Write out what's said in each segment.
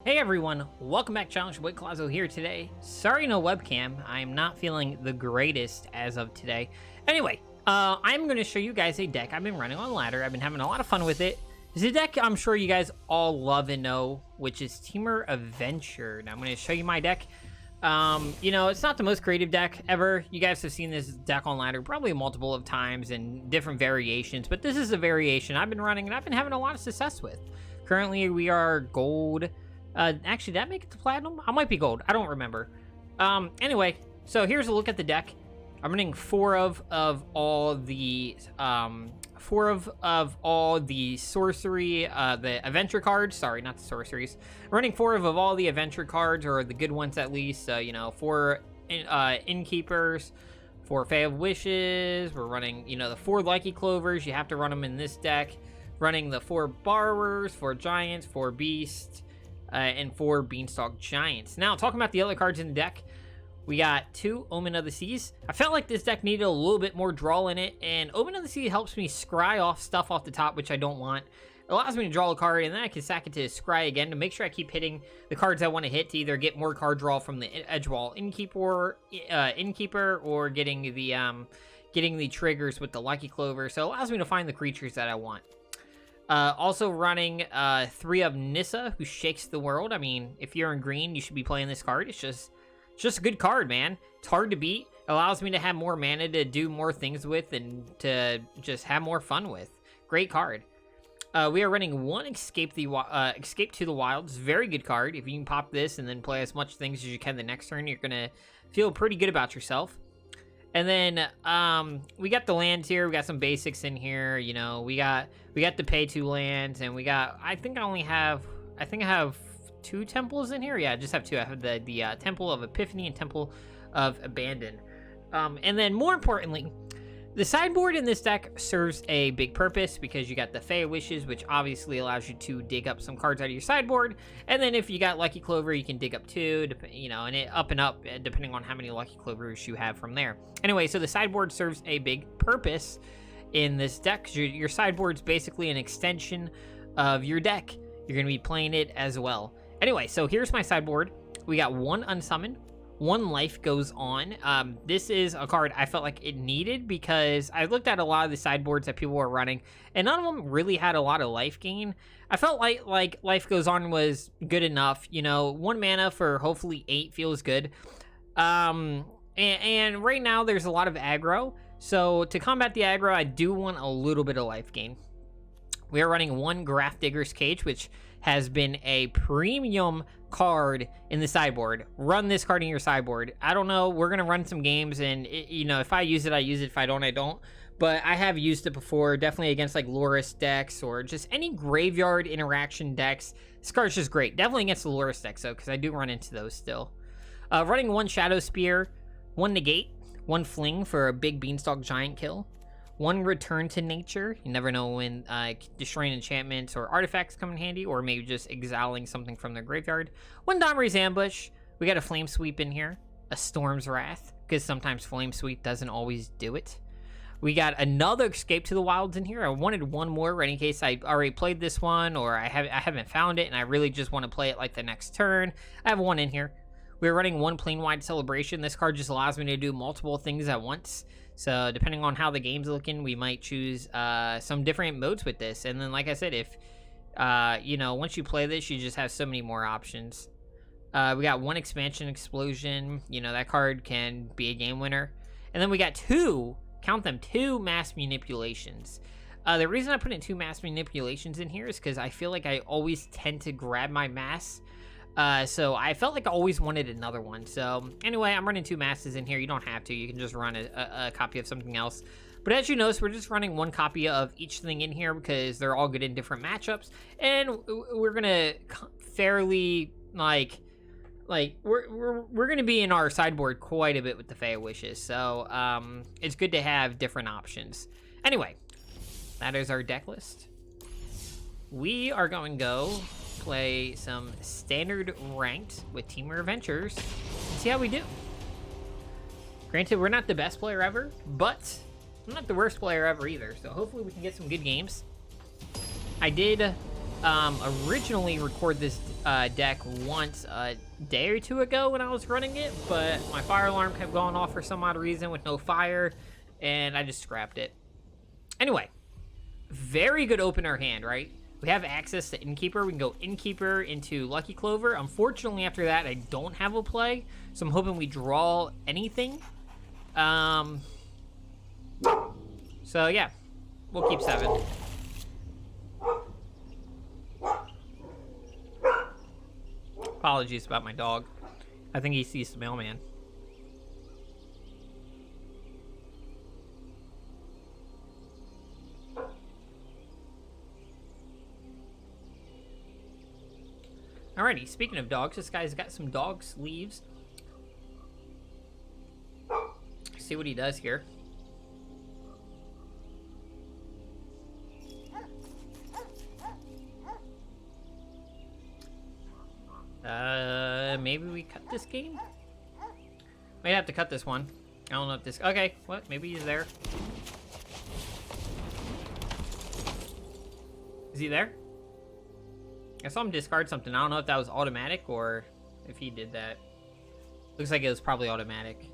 Hey everyone, welcome back. Challenge Boy Colazo here today. Sorry, no webcam. I'm not feeling the greatest as of today. Anyway, I'm going to show you guys a deck I've been running on ladder. I've been having a lot of fun with it. It's a deck I'm sure you guys all love and know, which is Temur Adventure. Now I'm going to show you my deck. You know, it's not the most creative deck ever. You guys have seen this deck on ladder probably multiple of times in different variations, but this is a variation I've been running and I've been having a lot of success with. Currently, we are gold. Actually, did that make it to platinum? I might be gold. I don't remember. Anyway, so here's a look at the deck. I'm running four of all the sorcery, the adventure cards. Sorry, not the sorceries. I'm running four of all the adventure cards, or the good ones at least. So, you know, four innkeepers, four Fae of Wishes. We're running, you know, the four Lucky Clovers. You have to run them in this deck. Running the four borrowers, four giants, four beasts, and four Beanstalk Giants. Now, talking about the other cards in the deck, we got two Omen of the Seas. I felt like this deck needed a little bit more draw in it, and Omen of the Sea helps me scry off stuff off the top, which I don't want. It allows me to draw a card, and then I can sack it to scry again to make sure I keep hitting the cards I want to hit to either get more card draw from the edge wall innkeeper, or getting the triggers with the Lucky Clover. So it allows me to find the creatures that I want. Also running three of Nissa, who shakes the world. I mean, if you're in green, you should be playing this card. It's just a good card, man. It's hard to beat. It allows me to have more mana to do more things with and to just have more fun with. Great card. We are running one Escape to the Wilds. Very good card. If you can pop this and then play as much things as you can the next turn, you're gonna feel pretty good about yourself. And then we got the lands here. We got some basics in here. You know, we got the pay 2 lands, and we got. I think I have 2 temples in here. Yeah, I just have 2. I have the Temple of Epiphany and Temple of Abandon. And then more importantly, the sideboard in this deck serves a big purpose because you got the Fae Wishes, which obviously allows you to dig up some cards out of your sideboard. And then if you got Lucky Clover, you can dig up 2, you know, and it up and up depending on how many Lucky Clovers you have from there. Anyway, so the sideboard serves a big purpose in this deck. Your sideboard's basically an extension of your deck. You're going to be playing it as well. Anyway, so here's my sideboard. We got 1 Unsummon. 1 Life Goes On. This is a card I felt like it needed because I looked at a lot of the sideboards that people were running, and none of them really had a lot of life gain. I felt like Life Goes On was good enough. You know, 1 mana for hopefully 8 feels good. And right now there's a lot of aggro, so to combat the aggro, I do want a little bit of life gain. We are running 1 Grafdigger's Cage, which has been a premium card in the sideboard. Run this card in your sideboard. I don't know, we're gonna run some games, and you know, if I use it, I use it. If I don't, I don't. But I have used it before, definitely against like Loris decks or just any graveyard interaction decks. This card's just great. Definitely against the Loris decks though, because I do run into those still. Running 1 Shadow Spear, 1 Negate, 1 Fling for a big Beanstalk Giant kill. 1 Return to Nature. You never know when destroying enchantments or artifacts come in handy, or maybe just exiling something from their graveyard. 1 Domri's Ambush. We got a Flame Sweep in here. A Storm's Wrath, because sometimes Flame Sweep doesn't always do it. We got another Escape to the Wilds in here. I wanted 1 more in case I already played this one, or I haven't found it and I really just want to play it like the next turn. I have 1 in here. We're running 1 Plane-Wide Celebration. This card just allows me to do multiple things at once. So depending on how the game's looking, we might choose some different modes with this. And then, like I said, if, you know, once you play this, you just have so many more options. We got 1 Expansion Explosion. You know, that card can be a game winner. And then we got 2, count them, 2 Mass Manipulations. The reason I put in 2 Mass Manipulations in here is because I feel like I always tend to grab my mass. So I felt like I always wanted another one. So anyway, I'm running 2 masses in here. You don't have to. You can just run a copy of something else. But as you notice, we're just running 1 copy of each thing in here because they're all good in different matchups. And we're gonna fairly we're gonna be in our sideboard quite a bit with the Fae Wishes. So it's good to have different options. Anyway, that is our deck list. We are going to go play some standard ranked with Temur Adventures and see how we do. Granted, we're not the best player ever, but I'm not the worst player ever either, so hopefully we can get some good games. I did originally record this deck once a day or two ago when I was running it, but my fire alarm kept going off for some odd reason with no fire, and I just scrapped it. Anyway, very good opener hand, right? We have access to Innkeeper. We can go Innkeeper into Lucky Clover. Unfortunately, after that, I don't have a play, so I'm hoping we draw anything. So yeah, we'll keep 7. Apologies about my dog. I think he sees the mailman. Alrighty, speaking of dogs, this guy's got some dog sleeves. See what he does here. Maybe we cut this game? Might have to cut this one. I don't know if this... Okay, what? Maybe he's there. Is he there? I saw him discard something. I don't know if that was automatic or if he did that. Looks like it was probably automatic.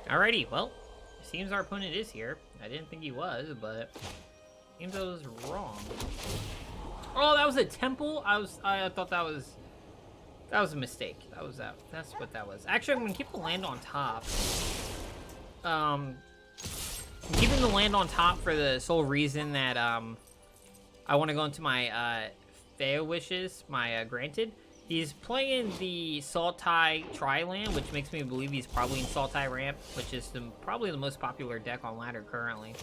Alrighty, well, seems our opponent is here. I didn't think he was, but seems I was wrong. Oh, that was a temple? I thought that was a mistake. That's what that was. Actually, I'm gonna keep the land on top. I'm keeping the land on top for the sole reason that I want to go into my Feo Wishes, my Granted. He's playing the Sultai Tri-Land, which makes me believe he's probably in Sultai Ramp, which is probably the most popular deck on ladder currently.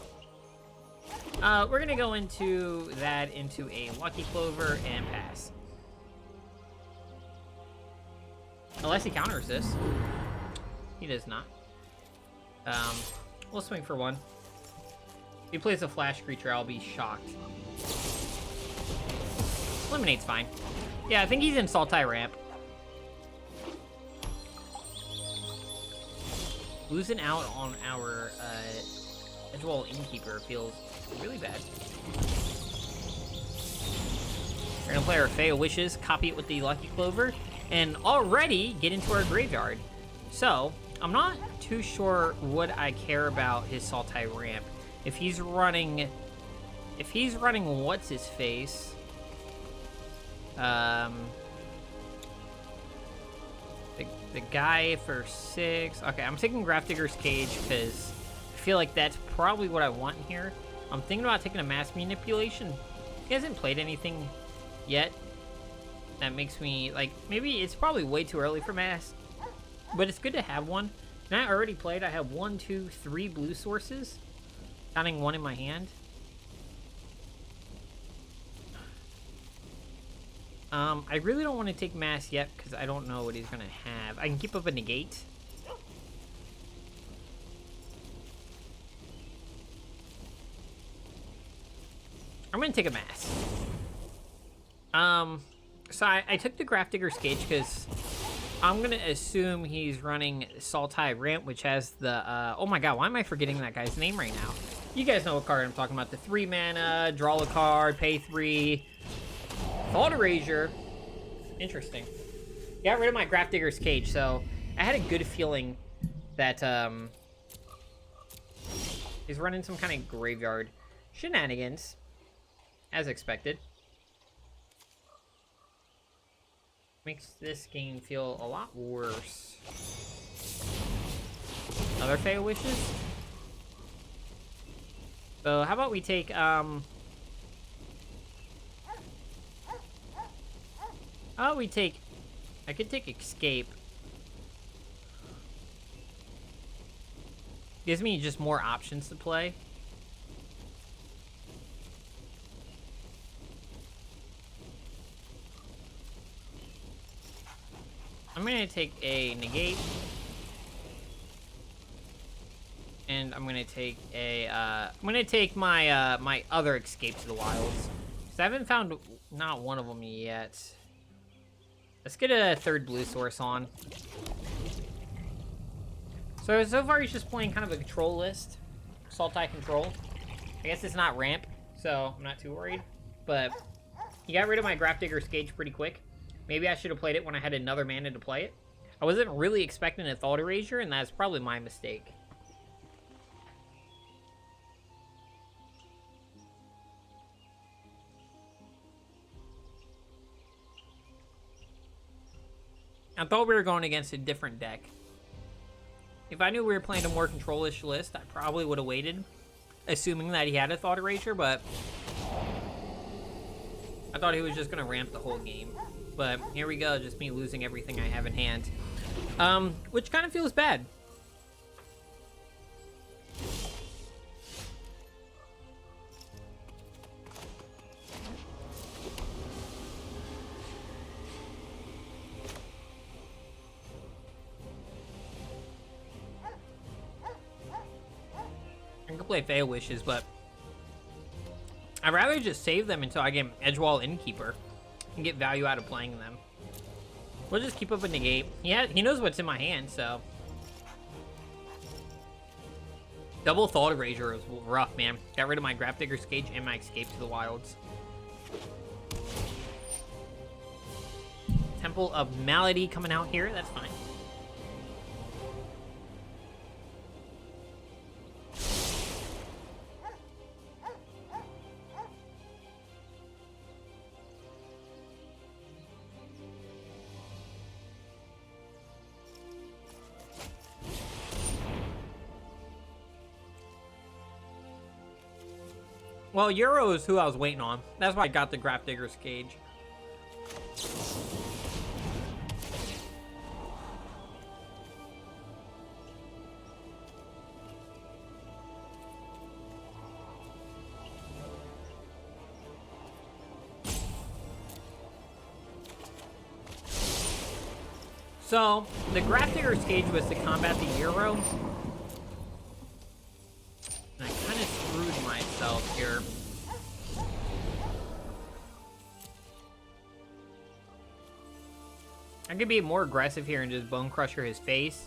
We're gonna go into a Lucky Clover and pass. Unless he counters this. He does not. We'll swing for 1. If he plays a flash creature, I'll be shocked. Eliminate's fine. Yeah, I think he's in Sultai Ramp. Losing out on our Edgewall Innkeeper feels really bad. We're gonna play our Feo Wishes, copy it with the Lucky Clover, and already get into our graveyard. So, I'm not too sure what I care about his Sultai Ramp. If he's running what's his face? The guy for 6. Okay, I'm taking Grafdigger's Cage because I feel like that's probably what I want here. I'm thinking about taking a Mass Manipulation. He hasn't played anything yet. That makes me, like, maybe it's probably way too early for Mass. But it's good to have one. And I already played. I have 1, 2, 3 blue sources. Counting 1 in my hand. I really don't want to take Mass yet because I don't know what he's going to have. I can keep up a Negate. I'm going to take a Mass. So I took the Grafdigger's Cage because I'm going to assume he's running Sultai Ramp, which has the, oh my god, why am I forgetting that guy's name right now? You guys know what card I'm talking about. The 3 mana, draw a card, pay 3. Thought Erasure. Interesting. Got rid of my Grafdigger's Cage, so I had a good feeling that he's running some kind of graveyard shenanigans, as expected. Makes this game feel a lot worse. Another Feo Wishes? So how about we take I could take Escape. Gives me just more options to play. I'm gonna take a Negate. And I'm gonna take a, I'm gonna take my, my other Escape to the Wilds. So I haven't found not one of them yet. Let's get a third blue source on. So far he's just playing kind of a control list. Sultai control. I guess it's not ramp, so I'm not too worried. But he got rid of my Grafdigger's Cage pretty quick. Maybe I should have played it when I had another mana to play it. I wasn't really expecting a Thought Erasure, and that's probably my mistake. I thought we were going against a different deck. If I knew we were playing a more control-ish list, I probably would have waited, assuming that he had a Thought Erasure, but I thought he was just going to ramp the whole game. But here we go, just me losing everything I have in hand. Which kind of feels bad. I could play Fail Wishes, but I'd rather just save them until I get Edgewall Innkeeper and get value out of playing them. We'll just keep up a negate. He knows what's in my hand, so. Double Thought Erasure was rough, man. Got rid of my Grafdigger's Cage and my Escape to the Wilds. Temple of Malady coming out here. That's fine. Well, Euro is who I was waiting on. That's why I got the Grafdigger's Cage. So, the Grafdigger's Cage was to combat the Euro. And I kind of screwed myself here. I could be more aggressive here and just Bone Crusher his face.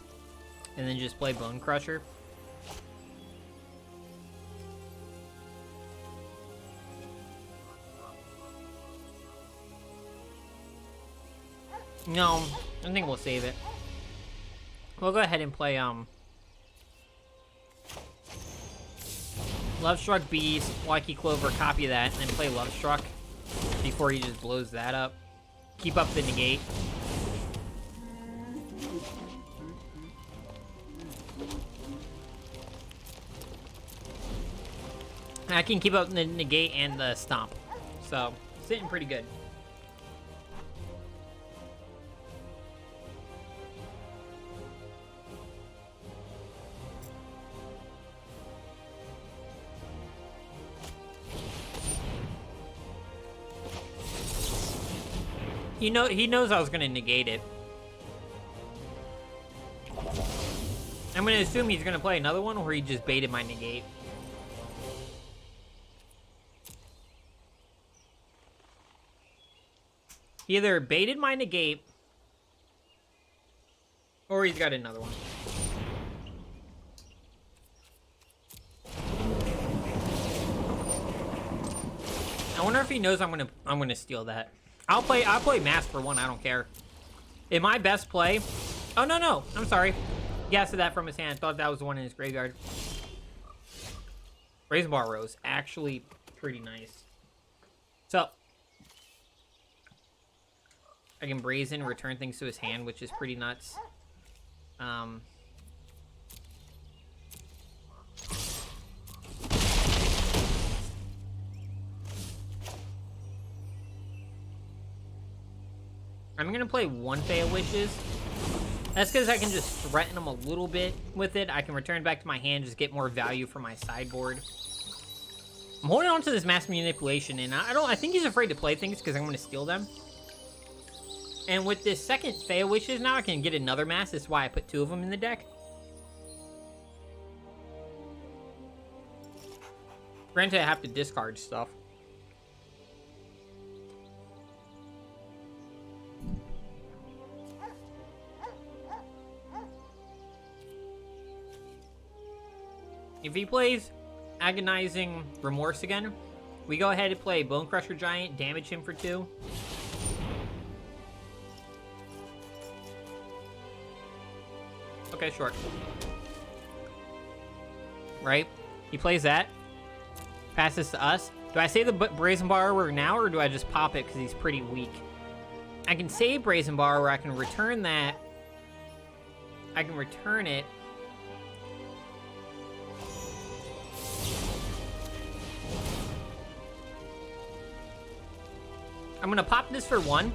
And then just play Bone Crusher. No, I think we'll save it. We'll go ahead and play, Lovestruck Beast, Lucky Clover, copy that, and then play Lovestruck before he just blows that up. Keep up the negate. I can keep up the negate and the stomp. So, sitting pretty good. He knows I was gonna negate it. I'm gonna assume he's gonna play another one, or he just baited my negate. He either baited my negate, or he's got another one. I wonder if he knows I'm gonna steal that. I'll play Mask for one, I don't care. In my best play... Oh, no, I'm sorry. Guessed that from his hand. Thought that was the one in his graveyard. Raisin Bar Rose. Actually pretty nice. So... I can Brazen, return things to his hand, which is pretty nuts. I'm gonna play one Fail Wishes. That's because I can just threaten him a little bit with it. I can return back to my hand, just get more value for my sideboard. I'm holding on to this Mass Manipulation, and I think he's afraid to play things because I'm gonna steal them. And with this second Fail Wishes now, I can get another Mass. That's why I put 2 of them in the deck. Granted, I have to discard stuff. if he plays Agonizing Remorse again, we go ahead and play Bone Crusher Giant, damage him for 2. Okay, sure. Right? He plays that. Passes to us. Do I save the Brazen Borrower now, or do I just pop it because he's pretty weak? I can save Brazen Borrower. I can return that. I can return it. I'm going to pop this for 1.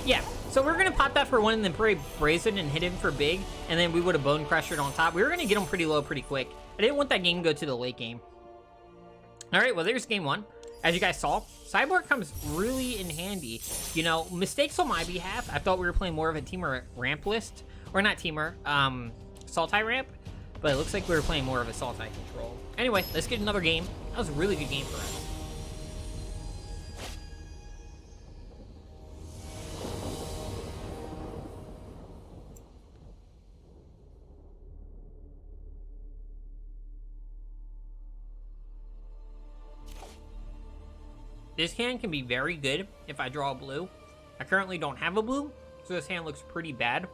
Yeah, so we're going to pop that for 1 and then play Brazen and hit him for big, and then we would have Bone Crushed on top. We were going to get him pretty low pretty quick. I didn't want that game to go to the late game. All right, well, there's game 1. As you guys saw, Sideboard comes really in handy. You know, mistakes on my behalf. I thought we were playing more of a Temur ramp list. Or not Temur, Sultai ramp. But it looks like we were playing more of a Sultai control. Anyway, let's get another game. That was a really good game for us. This hand can be very good if I draw a blue. I currently don't have a blue, so this hand looks pretty bad.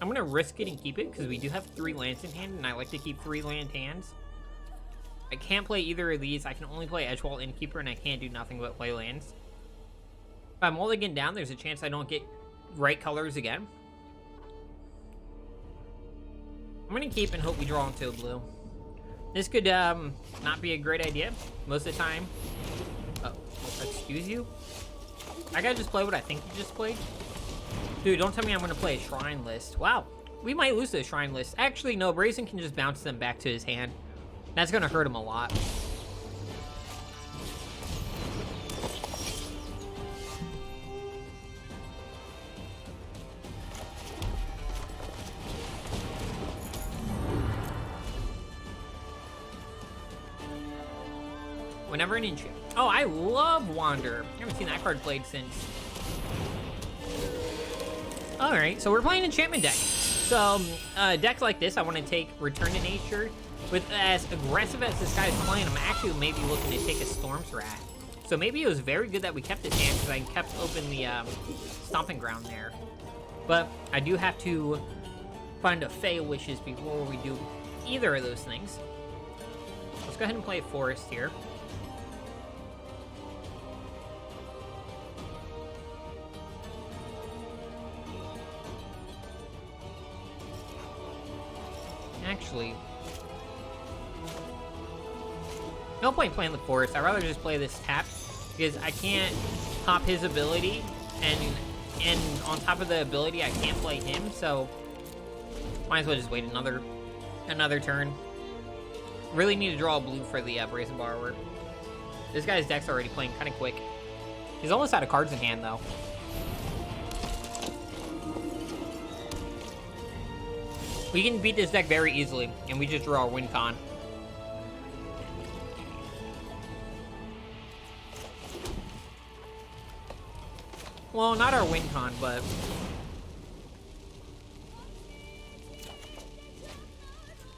I'm going to risk it and keep it because we do have 3 lands in hand, and I like to keep 3 land hands. I can't play either of these. I can only play Edgewall Innkeeper, and I can't do nothing but play lands. If I mulligan down, there's a chance I don't get right colors again. I'm going to keep and hope we draw into a blue. This could not be a great idea most of the time. Oh, excuse you? I gotta just play what I think you just played? Dude, don't tell me I'm gonna play a Shrine list. Wow, we might lose to the Shrine list. Actually, no, Brazen can just bounce them back to his hand. That's gonna hurt him a lot. Whenever an enchant. Oh, I love Wander. I haven't seen that card played since. Alright, so we're playing enchantment deck. So, decks like this, I want to take Return to Nature. With as aggressive as this guy's playing, I'm actually maybe looking to take a Storm's Wrath. So maybe it was very good that we kept this hand because I kept open the Stomping Ground there. But I do have to find a Fey Wishes before we do either of those things. Let's go ahead and play a Forest here. Actually, no point playing the Forest. I'd rather just play this tap because I can't pop his ability, and on top of the ability, I can't play him. So might as well just wait another turn. Really need to draw a blue for the Brazen Borrower. This guy's deck's already playing kind of quick. He's almost out of cards in hand though. We can beat this deck very easily, and we just draw a win con. Well, not our win con, but...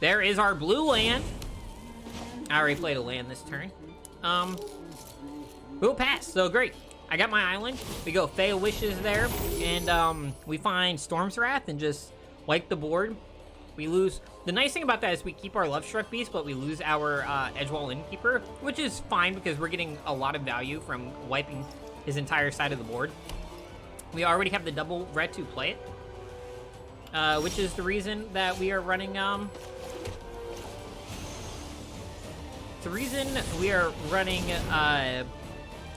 there is our blue land. I already played a land this turn. We'll pass, so great. I got my island. We go Fey Wishes there, and we find Storm's Wrath and just wipe the board. We lose. The nice thing about that is we keep our Lovestruck Beast, but we lose our Edgewall Innkeeper, which is fine because we're getting a lot of value from wiping his entire side of the board. We already have the double red to play it, which is the reason that we are running. The reason we are running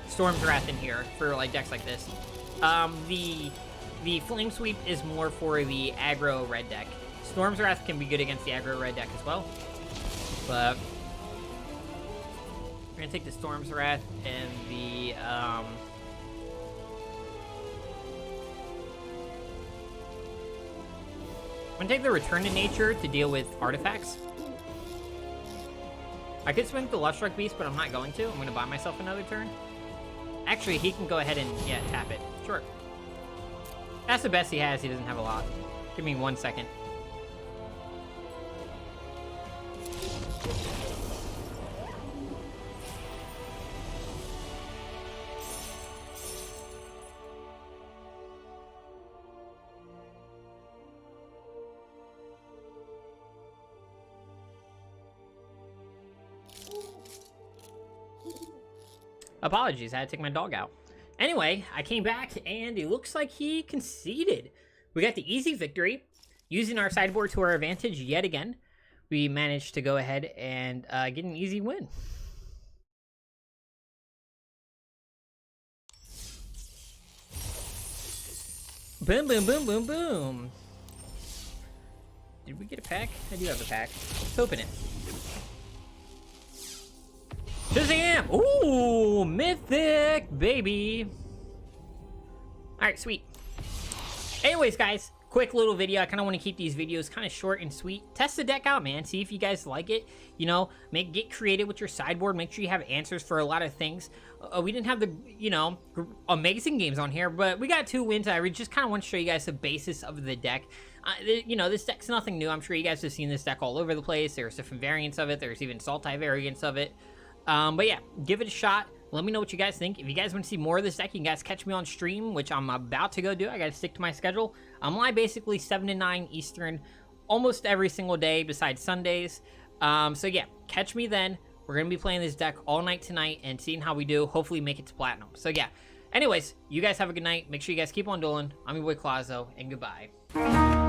Storm's Wrath in here for like decks like this. The Flame Sweep is more for the aggro red deck. Storm's Wrath can be good against the aggro red deck as well. But we're gonna take the Storm's Wrath and the I'm gonna take the Return to Nature to deal with artifacts. I could swing the Lovestruck Beast, but I'm not going to. I'm gonna buy myself another turn. Actually, he can go ahead and tap it. Sure. That's the best he has. He doesn't have a lot. Give me 1 second. Apologies, I had to take my dog out. Anyway, I came back, and it looks like he conceded. We got the easy victory. Using our sideboard to our advantage yet again, we managed to go ahead and get an easy win. Boom, boom, boom, boom, boom. Did we get a pack? I do have a pack. Let's open it. Shazam! Ooh, mythic, baby. All right, sweet. Anyways, guys, quick little video. I kind of want to keep these videos kind of short and sweet. Test the deck out, man. See if you guys like it. You know, get creative with your sideboard. Make sure you have answers for a lot of things. We didn't have the, you know, amazing games on here, but we got 2 wins. I just kind of want to show you guys the basis of the deck. You know, this deck's nothing new. I'm sure you guys have seen this deck all over the place. There's different variants of it. There's even Sultai variants of it. But yeah, give it a shot. Let me know what you guys think. If you guys want to see more of this deck, you can guys catch me on stream, which I'm about to go do. I got to stick to my schedule. I'm live basically 7 to 9 Eastern almost every single day besides Sundays. So yeah, catch me then. We're going to be playing this deck all night tonight and seeing how we do. Hopefully make it to Platinum. So yeah, anyways, you guys have a good night. Make sure you guys keep on dueling. I'm your boy Clazo, and goodbye.